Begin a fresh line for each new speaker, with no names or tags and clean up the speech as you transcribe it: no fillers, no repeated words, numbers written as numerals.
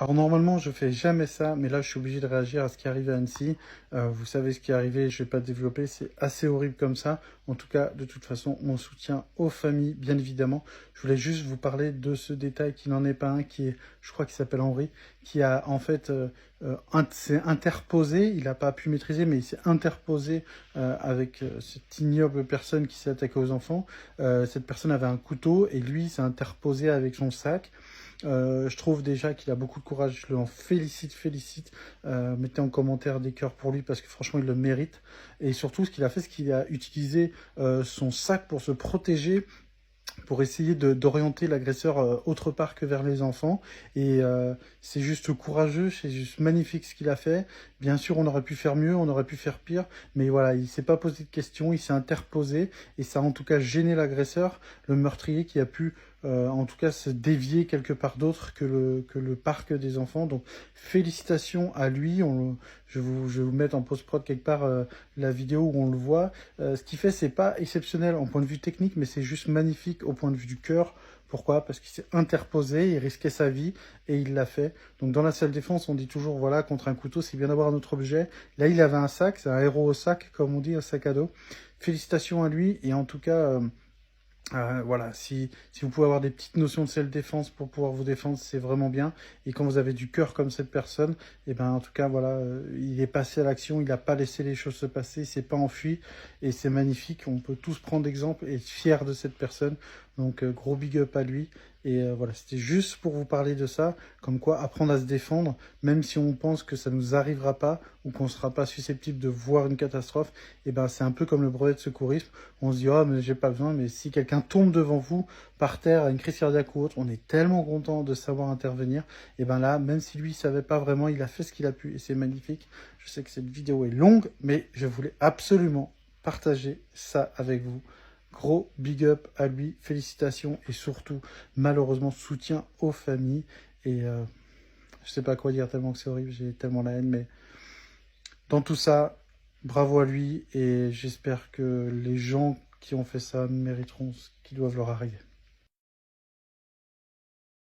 Alors normalement, je fais jamais ça, mais là, je suis obligé de réagir à ce qui arrive à Annecy. Vous savez ce qui est arrivé, je vais pas développer, c'est assez horrible comme ça. En tout cas, de toute façon, mon soutien aux familles, bien évidemment. Je voulais juste vous parler de ce détail qui n'en est pas un, qui est, je crois qu'il s'appelle Henri, qui a en fait s'est interposé, il n'a pas pu maîtriser, mais il s'est interposé avec cette ignoble personne qui s'est attaquée aux enfants. Cette personne avait un couteau et lui s'est interposé avec son sac. Je trouve déjà qu'il a beaucoup de courage, je l'en félicite. Mettez en commentaire des cœurs pour lui parce que franchement il le mérite. Et surtout ce qu'il a fait, c'est qu'il a utilisé son sac pour se protéger, pour essayer d'orienter l'agresseur autre part que vers les enfants. Et c'est juste courageux, c'est juste magnifique ce qu'il a fait. Bien sûr, on aurait pu faire mieux, on aurait pu faire pire, mais voilà, il s'est pas posé de questions, il s'est interposé, et ça a en tout cas gêné l'agresseur, le meurtrier qui a pu en tout cas se dévier quelque part d'autre que le parc des enfants. Donc félicitations à lui. Je vais vous mettre en post-prod quelque part la vidéo où on le voit. Ce qu'il fait, c'est pas exceptionnel en point de vue technique, mais c'est juste magnifique au point de vue du cœur. Pourquoi? Parce qu'il s'est interposé, il risquait sa vie et il l'a fait. Donc dans la self-défense, on dit toujours, voilà, contre un couteau, c'est bien d'avoir un autre objet. Là, il avait un sac, c'est un héros au sac, comme on dit, un sac à dos. Félicitations à lui et en tout cas... voilà, si vous pouvez avoir des petites notions de self-défense pour pouvoir vous défendre, c'est vraiment bien. Et quand vous avez du cœur comme cette personne, et ben en tout cas, voilà, il est passé à l'action, il n'a pas laissé les choses se passer, il s'est pas enfui, et c'est magnifique. On peut tous prendre d'exemple et être fiers de cette personne. Donc gros big up à lui. Et voilà, c'était juste pour vous parler de ça, comme quoi apprendre à se défendre, même si on pense que ça nous arrivera pas ou qu'on sera pas susceptible de voir une catastrophe, et ben c'est un peu comme le brevet de secourisme. On se dit oh mais j'ai pas besoin, mais si quelqu'un tombe devant vous par terre à une crise cardiaque ou autre, on est tellement content de savoir intervenir. Et ben là, même si lui savait pas vraiment, il a fait ce qu'il a pu et c'est magnifique. Je sais que cette vidéo est longue, mais je voulais absolument partager ça avec vous. Gros big up à lui, félicitations et surtout, malheureusement, soutien aux familles. Et je sais pas quoi dire tellement que c'est horrible, j'ai tellement la haine, mais dans tout ça, bravo à lui et j'espère que les gens qui ont fait ça mériteront ce qui doivent leur arriver.